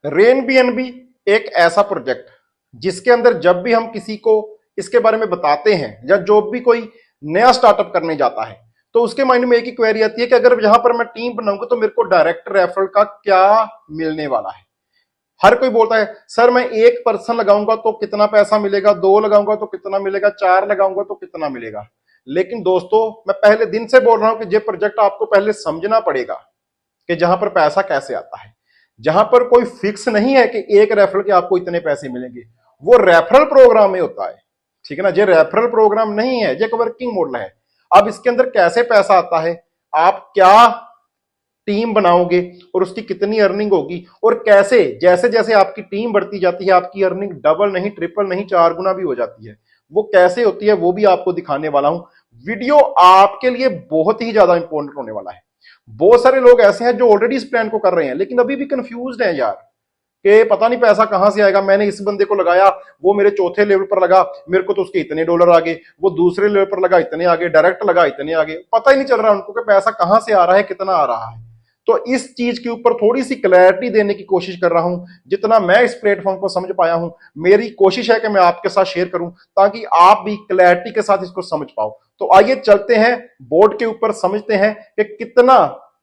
Rain BNB एक ऐसा project जिसके अंदर जब भी हम किसी को इसके बारे में बताते हैं या जो भी कोई नया स्टार्टअप करने जाता है तो उसके माइंड में एक ही क्वेरी आती है कि अगर यहां पर मैं टीम बनाऊंगा तो मेरे को डायरेक्ट रेफरल का क्या मिलने वाला है। हर कोई बोलता है सर मैं एक पर्सन लगाऊंगा तो कितना पैसा मिलेगा, दो लगाऊंगा तो कितना मिलेगा, चार लगाऊंगा तो कितना मिलेगा। लेकिन दोस्तों मैं पहले दिन से बोल रहा हूं कि ये प्रोजेक्ट आपको पहले समझना पड़ेगा कि जहां पर पैसा कैसे आता है, जहां पर कोई फिक्स नहीं है कि एक रेफरल के आपको इतने पैसे मिलेंगे। वो रेफरल प्रोग्राम में होता है, ठीक है ना। ये रेफरल प्रोग्राम नहीं है, ये वर्किंग मॉडल है। अब इसके अंदर कैसे पैसा आता है, आप क्या टीम बनाओगे और उसकी कितनी अर्निंग होगी, और कैसे जैसे जैसे आपकी टीम बढ़ती जाती है आपकी अर्निंग डबल नहीं, ट्रिपल नहीं, 4 गुना भी हो जाती है। वो कैसे होती है वो भी आपको दिखाने वाला हूं। वीडियो आपके लिए बहुत ही ज्यादा इंपॉर्टेंट होने वाला है। बहुत सारे लोग ऐसे हैं जो ऑलरेडी इस प्लान को कर रहे हैं लेकिन अभी भी कंफ्यूज्ड हैं यार कि पता नहीं पैसा कहां से आएगा। मैंने इस बंदे को लगाया, वो मेरे चौथे लेवल पर लगा, मेरे को तो उसके इतने डॉलर आ गए, वो दूसरे लेवल पर लगा इतने आगे, डायरेक्ट लगा इतने आगे, पता ही नहीं चल रहा उनको कि पैसा कहां से आ रहा है, कितना आ रहा है। तो इस चीज के ऊपर थोड़ी सी क्लैरिटी देने की कोशिश कर रहा हूं। जितना मैं इस प्लेटफॉर्म को समझ पाया हूं, मेरी कोशिश है कि मैं आपके साथ शेयर करूं ताकि आप भी क्लैरिटी के साथ इसको समझ पाओ। तो आइए चलते हैं बोर्ड के ऊपर, समझते हैं कि कितना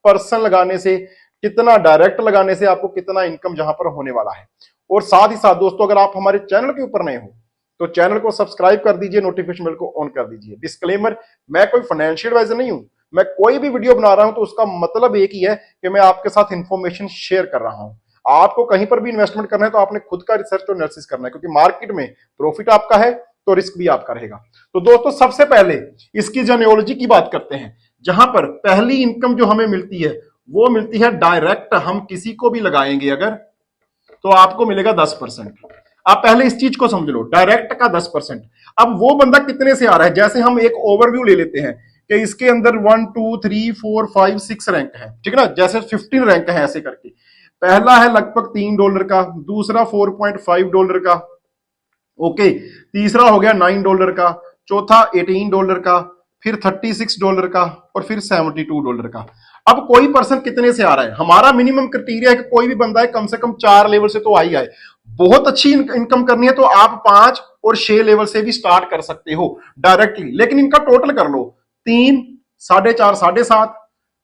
पर्सन लगाने से, कितना डायरेक्ट लगाने से आपको कितना इनकम जहां पर होने वाला है। और साथ ही साथ दोस्तों अगर आप हमारे चैनल के ऊपर नए हो तो चैनल को सब्सक्राइब कर दीजिए, नोटिफिकेशन बेल को ऑन कर दीजिए। डिस्क्लेमर, मैं कोई फाइनेंशियल एडवाइजर नहीं हूं। मैं कोई भी वीडियो बना रहा हूं तो उसका मतलब एक ही है कि मैं आपके साथ इंफॉर्मेशन शेयर कर रहा हूं। आपको कहीं पर भी इन्वेस्टमेंट करना है तो आपने खुद का रिसर्च और एनालिसिस करना है, क्योंकि मार्केट में प्रॉफिट आपका है तो रिस्क भी आपका रहेगा। तो दोस्तों सबसे पहले इसकी जेनियोलॉजी की बात करते हैं, जहां पर पहली इनकम जो हमें मिलती है वो मिलती है डायरेक्ट। हम किसी को भी लगाएंगे अगर तो आपको मिलेगा 10%। आप पहले इस चीज को समझ लो, डायरेक्ट का 10%। अब वो बंदा कितने से आ रहा है, जैसे हम एक ओवरव्यू ले लेते हैं कि इसके अंदर 1 2 3 4 5 6 रैंक है, ठीक है ना, जैसे 15 रैंक है ऐसे करके। पहला है लगभग $3 का, दूसरा $4.5 का, ओके, तीसरा हो गया $9 का, चौथा $18 का, फिर $36 का, और फिर $72 का। अब कोई पर्सन कितने से आ रहा है, हमारा मिनिमम क्राइटेरिया है कि कोई भी बंदा है कम से कम 4 लेवल से तो आ ही आए। बहुत अच्छी इनकम करनी है तो आप 5 और 6 लेवल से भी स्टार्ट कर सकते हो डायरेक्टली। लेकिन इनका टोटल कर लो, 3, 4.5, 7.5,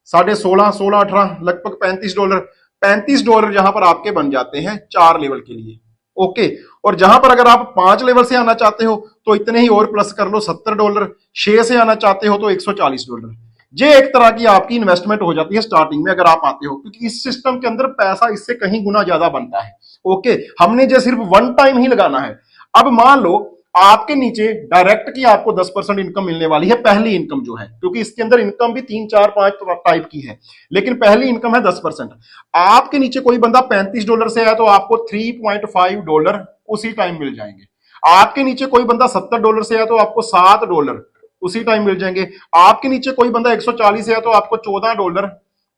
16.5, 16, 18, लगभग $35। $35 जहां पर आपके बन जाते हैं 4 लेवल के लिए, ओके। और जहां पर अगर आप 5 लेवल से आना चाहते हो तो इतने ही और प्लस कर लो, $70। 6 से आना चाहते हो तो $140। ये एक तरह की आपकी इन्वेस्टमेंट हो जाती है स्टार्टिंग में अगर आप आते हो, क्योंकि इस सिस्टम के अंदर पैसा इससे कहीं गुना ज्यादा बनता है, ओके। हमने जो सिर्फ वन टाइम ही लगाना है। अब मान लो आपके नीचे डायरेक्ट की आपको 10% इनकम मिलने वाली है, पहली इनकम जो है, क्योंकि इसके अंदर इनकम भी 3 4 5 टाइप की है, लेकिन पहली इनकम है 10%। आपके नीचे कोई बंदा $35 से है तो आपको $3.5 उसी टाइम मिल जाएंगे। आपके नीचे कोई बंदा $70 से है तो आपको $7 उसी टाइम मिल जाएंगे। आपके नीचे कोई बंदा 140 से है तो आपको $14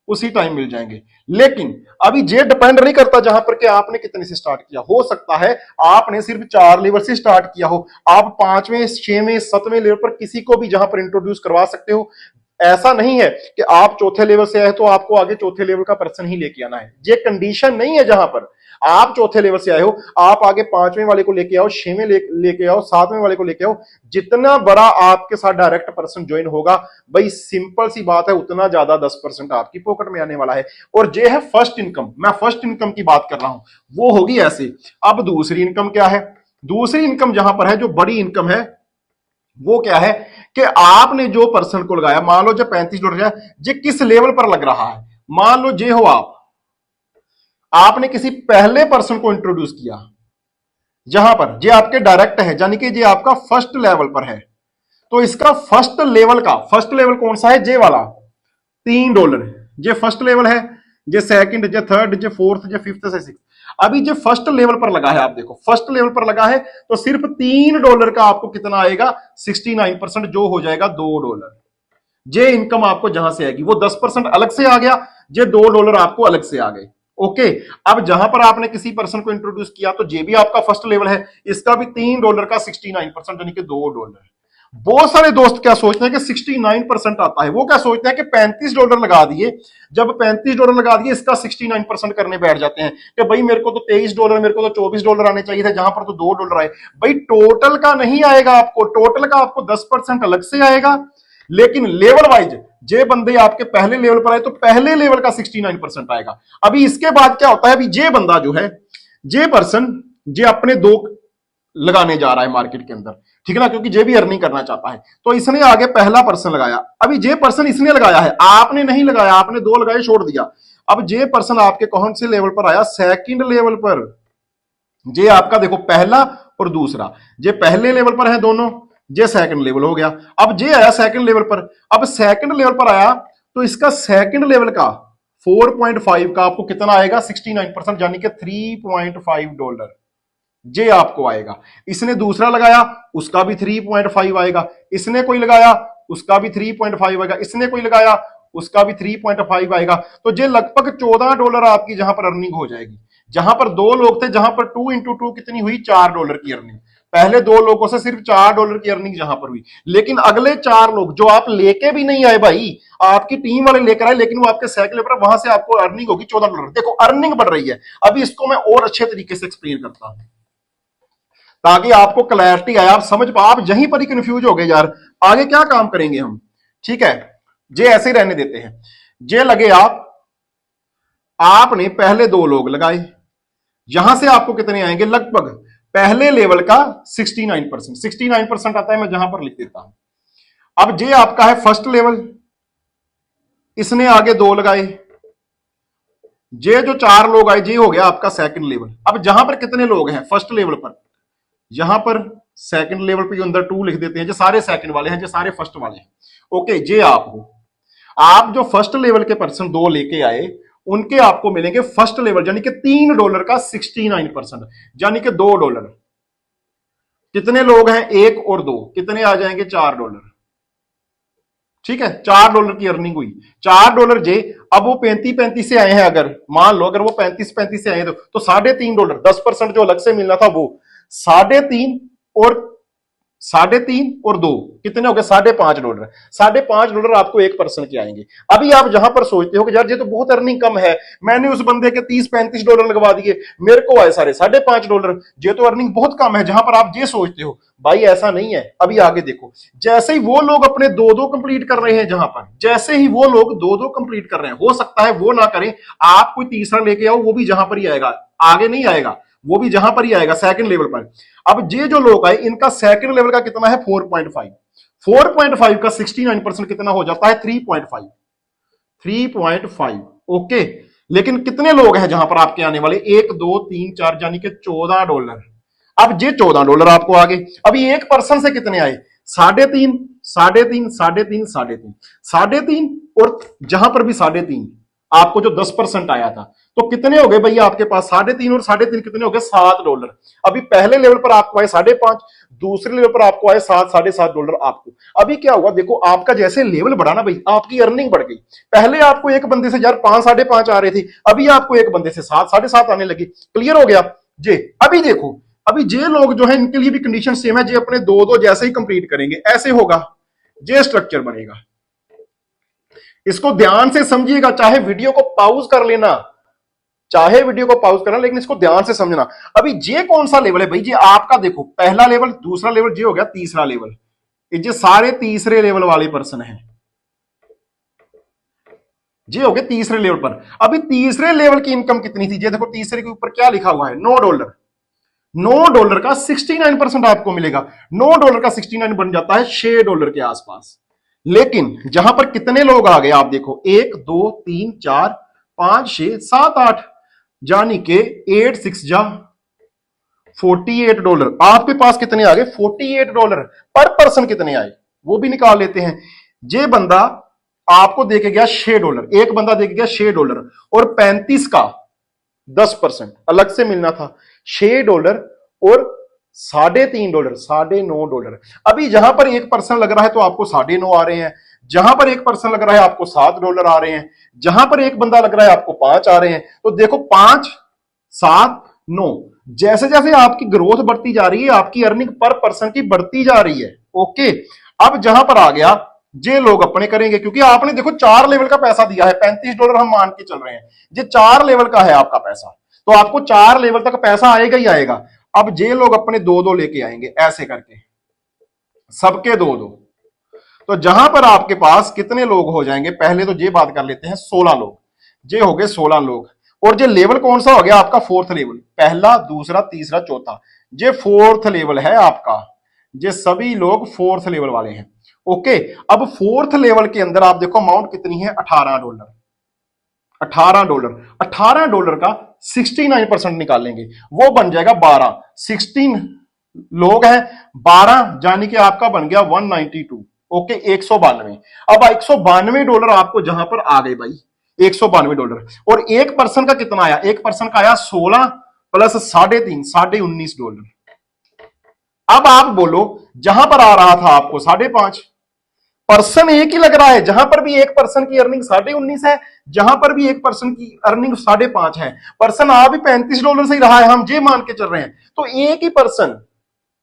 उसी टाइम मिल जाएंगे। लेकिन अभी ये डिपेंड नहीं करता जहां पर कि आपने कितने से स्टार्ट किया। हो सकता है आपने सिर्फ 4 लेवल से स्टार्ट किया हो, आप 5वें 6वें 7वें लेवल पर किसी को भी जहां पर इंट्रोड्यूस करवा सकते हो। ऐसा नहीं है कि आप चौथे लेवल से आए तो आपको आगे चौथे लेवल का पर्सन ही लेके आना है, ये कंडीशन नहीं है। जहां पर आप चौथे लेवल से आए हो आप आगे 5वें वाले को लेके आओ, 6वें लेके आओ, 7वें वाले को लेके आओ। जितना बड़ा आपके साथ डायरेक्ट पर्सन ज्वाइन होगा भाई, सिंपल सी बात है, उतना ज्यादा 10% आपकी पॉकेट में आने वाला है। और ये है फर्स्ट इनकम, मैं फर्स्ट इनकम की बात कर रहा हूं, वो होगी ऐसे। अब दूसरी इनकम क्या है, दूसरी इनकम जहां पर है जो बड़ी इनकम है वो क्या है कि आपने जो पर्सन को लगाया, मान लो जो $35 है, जे किस लेवल पर लग रहा है। मान लो जे हो आपने किसी पहले पर्सन को इंट्रोड्यूस किया, जहां पर जे आपके डायरेक्ट है, यानी कि जे आपका फर्स्ट लेवल पर है, तो इसका फर्स्ट लेवल कौन सा है, जे वाला $3। जे फर्स्ट लेवल है, जे सेकंड, जे थर्ड, जे फोर्थ, जे फिफ्थ से सिक्स। अभी जो फर्स्ट लेवल पर लगा है, आप देखो फर्स्ट लेवल पर लगा है तो सिर्फ $3 का आपको कितना आएगा, 69%, जो हो जाएगा $2। जे इनकम आपको जहां से आएगी वो 10% अलग से आ गया, जे $2 आपको अलग से आ गए, ओके। अब जहां पर आपने किसी पर्सन को इंट्रोड्यूस किया तो जे भी आपका फर्स्ट लेवल है, इसका भी $3 का 69%, यानी कि $2। बहुत सारे दोस्त क्या सोचते हैं कि 69% आता है, वो क्या सोचते हैं कि $35 लगा दिए, जब $35 लगा दिए इसका 69% करने बैठ जाते हैं कि भाई मेरे को तो $23, मेरे को तो $24 आने चाहिए थे, जहां पर तो $2 आए। भाई टोटल का नहीं आएगा आपको, टोटल का आपको 10% अलग से आएगा, लेकिन लेवल वाइज जे बंदे आपके पहले लेवल पर आए तो पहले लेवल का 69% आएगा। अभी इसके बाद क्या होता है, अभी जे बंदा जो है, जे पर्सन जे अपने दो लगाने जा रहा है मार्केट के अंदर, ठीक है ना, क्योंकि जे भी अर्निंग करना चाहता है, तो इसने आगे पहला पर्सन लगाया। अभी जे पर्सन इसने लगाया है, आपने नहीं लगाया, आपने दो लगाए छोड़ दिया। अब जे पर्सन आपके कौन से लेवल पर आया, सेकंड लेवल पर। जे आपका देखो पहला और दूसरा, जे पहले लेवल पर है दोनों, जे सेकंड लेवल हो गया। अब जे आया सेकंड लेवल पर, अब सेकंड लेवल पर आया तो इसका सेकंड लेवल का 4.5 का आपको कितना आएगा, 69%, यानी कि $3.5 जे आपको आएगा। इसने दूसरा लगाया उसका भी 3.5 आएगा, इसने कोई लगाया उसका भी 3.5 आएगा, इसने कोई लगाया उसका भी 3.5 आएगा। तो जे लगभग $14 आपकी जहां पर अर्निंग हो जाएगी। जहां पर दो लोग थे, जहां पर 2 इंटू 2 कितनी हुई, $4 की अर्निंग। पहले दो लोगों से सिर्फ $4 की अर्निंग जहां पर हुई, लेकिन अगले 4 लोग जो आप लेके भी नहीं आए भाई, आपकी टीम वाले लेकर आए, लेकिन वो आपके साइकिल पर, वहां से आपको अर्निंग होगी $14। देखो अर्निंग बढ़ रही है। अभी इसको मैं और अच्छे तरीके से एक्सप्लेन करता हूं ताकि आपको क्लैरिटी आए, आप समझ पाओ। आप यहीं पर ही कंफ्यूज हो गए यार, आगे क्या काम करेंगे हम, ठीक है। जे ऐसे ही रहने देते हैं। जे लगे आपने पहले दो लोग लगाए, यहां से आपको कितने आएंगे, लगभग पहले लेवल का 69% आता है, मैं जहां पर लिख देता हूं। अब जे आपका है फर्स्ट लेवल, इसने आगे दो लगाए, जे जो 4 लोग आए, जे हो गया आपका सेकंड लेवल। अब जहां पर कितने लोग हैं फर्स्ट लेवल पर, यहां पर सेकंड लेवल पे अंदर 2 लिख देते हैं, जो सारे सेकंड वाले हैं, जो सारे फर्स्ट वाले हैं। ओके, जे आप हो, आप जो फर्स्ट लेवल के पर्सन दो लेके आए, उनके आपको मिलेंगे फर्स्ट लेवल यानी कि $3 का 69%, यानी कि $2। कितने लोग हैं, एक और दो, कितने आ जाएंगे, $4। ठीक है, $4 की अर्निंग हुई, $4 जे। अब वो 35 से आए हैं, अगर मान लो अगर वो 35 से आए तो $3.5, 10% जो अलग से मिलना था वो 3.5 और 3.5 और 2 कितने हो गए, $5.5। $5.5 आपको एक पर्सन के आएंगे। अभी आप जहां पर सोचते हो कि यार ये तो बहुत अर्निंग कम है, मैंने उस बंदे के $30-35 लगवा दिए, मेरे को आए सारे $5.5, ये तो अर्निंग बहुत कम है, जहां पर आप ये सोचते हो। भाई ऐसा नहीं है। अभी आगे देखो, जैसे ही वो लोग अपने दो कंप्लीट कर रहे हैं, जहां पर जैसे ही वो लोग दो कंप्लीट कर रहे हैं, हो सकता है वो ना करें, आप कोई तीसरा लेके आओ, वो भी जहां पर ही आएगा, आगे नहीं आएगा, वो भी जहां पर ही आएगा सेकंड लेवल पर। अब ये जो लोग आए, इनका सेकंड लेवल का कितना है, 4.5। 4.5 का 69% कितना हो जाता है, 3.5। 3.5 ओके। लेकिन कितने लोग हैं जहां पर आपके आने वाले, 1 2 3 4, यानी कि $14। अब ये $14 आपको आगे। अभी एक पर्सन से कितने आए, 3.5 3.5 3.5 3.5 3.5, और जहां पर भी 3.5 आपको जो 10% आया था, तो कितने हो गए भैया आपके पास, 3.5 और 3.5 कितने हो गए, $7। अभी पहले लेवल पर आपको आए 5.5, दूसरे लेवल पर आपको आए $7-7.5 आपको। अभी क्या हुआ देखो, आपका जैसे लेवल बढ़ा ना भाई, आपकी अर्निंग बढ़ गई। पहले आपको एक बंदे से यार 5-5.5 आ रहे थे, अभी आपको एक बंदे से 7-7.5 आने लगी। क्लियर हो गया जी। अभी देखो, अभी जे लोग जो है इनके लिए भी कंडीशन सेम है, जे अपने दो जैसे ही कंप्लीट करेंगे ऐसे होगा, जे स्ट्रक्चर बनेगा। इसको ध्यान से समझिएगा, चाहे वीडियो को पॉज कर लेना, चाहे वीडियो को पॉज करना, लेकिन इसको ध्यान से समझना। अभी जे कौन सा लेवल है भाई, जे आपका देखो पहला लेवल, दूसरा लेवल, जे हो गया तीसरा लेवल, ये सारे तीसरे लेवल वाले पर्सन हैं, जे हो गए तीसरे लेवल पर। अभी तीसरे लेवल की इनकम कितनी थी, जे देखो तीसरे के ऊपर क्या लिखा हुआ है, $9। $9 का 69% आपको मिलेगा। $9 का 69 बन जाता है $6 के आसपास। लेकिन जहां पर कितने लोग आ गए, आप देखो 1 2 3 4 5 6 7 8, यानी के 8 6 जा $48। आपके पास कितने आ गए, $48 पर पर्सन। कितने आए वो भी निकाल लेते हैं। ये बंदा आपको देके गया $6, एक बंदा देके गया $6, और 35 का 10% अलग से मिलना था, $6 और $3.5, $9.5। अभी जहां पर एक पर्सन लग रहा है तो आपको 9.5 आ रहे हैं, जहां पर एक पर्सन लग रहा है आपको $7 आ रहे हैं, जहां पर एक बंदा लग रहा है आपको 5 आ रहे हैं। तो देखो 5 7 9, जैसे जैसे आपकी ग्रोथ बढ़ती जा रही है, आपकी अर्निंग पर पर्सन की बढ़ती जा रही है। ओके, अब जहां पर आ गया, ये लोग अपने करेंगे, क्योंकि आपने देखो 4 लेवल का पैसा दिया है, $35 हम मान के चल रहे हैं, ये 4 लेवल का है आपका पैसा, तो आपको 4 लेवल तक पैसा आएगा ही आएगा। अब ये लोग अपने 2-2 लेके आएंगे ऐसे करके, सबके 2-2। तो जहां पर आपके पास कितने लोग हो जाएंगे, पहले तो ये बात कर लेते हैं, 16 लोग, ये हो गए 16 लोग। और ये लेवल कौन सा हो गया आपका, 4th लेवल, पहला दूसरा तीसरा चौथा, ये 4th लेवल है आपका, ये सभी लोग 4th लेवल वाले हैं। ओके, अब 4th लेवल के अंदर आप देखो अमाउंट कितनी है, $18। $18 का 69% निकालेंगे, वो बन जाएगा 12। 16 लोग हैं, 12 यानी कि आपका बन गया 192। ओके, $192। अब $192 आपको जहां पर आ गए भाई, $192। और एक पर्सन का कितना आया, एक पर्सन का आया 16 प्लस 3.5, $19। अब आप बोलो, जहां पर आ रहा था आपको 5.5, पर्सन एक ही लग रहा है, जहां पर भी एक पर्सन की अर्निंग 19.5 है, जहां पर भी एक पर्सन की अर्निंग 5.5 है, पर्सन आ भी $35 से ही रहा है, हम ये मान के चल रहे हैं, तो एक ही पर्सन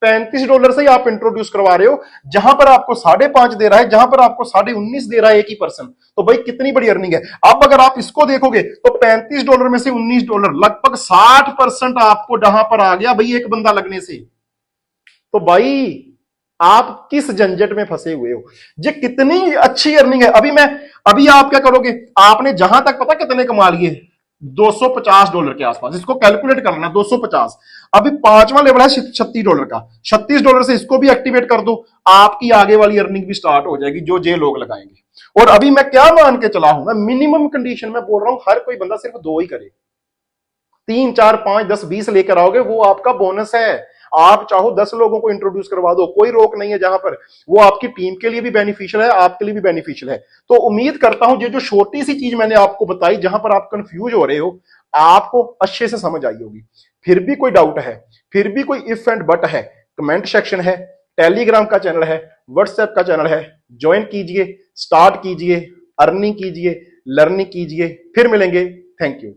$35 से ही आप इंट्रोड्यूस करवा रहे हो, जहां पर आपको 5.5 दे रहा है, जहां पर आपको 19.5 दे रहा है एक ही पर्सन, तो भाई कितनी बड़ी अर्निंग है। अब अगर आप इसको देखोगे तो $35 में से $19, लगभग 60% आपको जहां पर आ गया भाई एक बंदा लगने से। तो भाई आप किस झंझट में फंसे हुए हो, ये कितनी अच्छी अर्निंग है। अभी आप क्या करोगे, आपने जहां तक पता कितने कमा लिए, $250 के आसपास, इसको कैलकुलेट करना, 250। अभी 5वां लेवल है $36 का, $36 से इसको भी एक्टिवेट कर दो, आपकी आगे वाली अर्निंग भी स्टार्ट हो जाएगी, जो जे लोग लगाएंगे। और अभी मैं क्या मान के चला हूं, मैं मिनिमम कंडीशन में बोल रहा हूं, हर कोई बंदा सिर्फ 2 ही करे, 3, 4, 5, 10, 20 लेकर आओगे, वो आपका बोनस है। आप चाहो 10 लोगों को इंट्रोड्यूस करवा दो, कोई रोक नहीं है, जहां पर वो आपकी टीम के लिए भी बेनिफिशियल है, आपके लिए भी बेनिफिशियल है। तो उम्मीद करता हूं ये जो छोटी सी चीज मैंने आपको बताई, जहां पर आप कंफ्यूज हो रहे हो, आपको अच्छे से समझ आई होगी। फिर भी कोई डाउट है, फिर भी कोई इफ एंड बट है, कमेंट सेक्शन है, टेलीग्राम का चैनल है, व्हाट्सएप का चैनल है, ज्वाइन कीजिए, स्टार्ट कीजिए, अर्निंग कीजिए, लर्निंग कीजिए। फिर मिलेंगे, थैंक यू।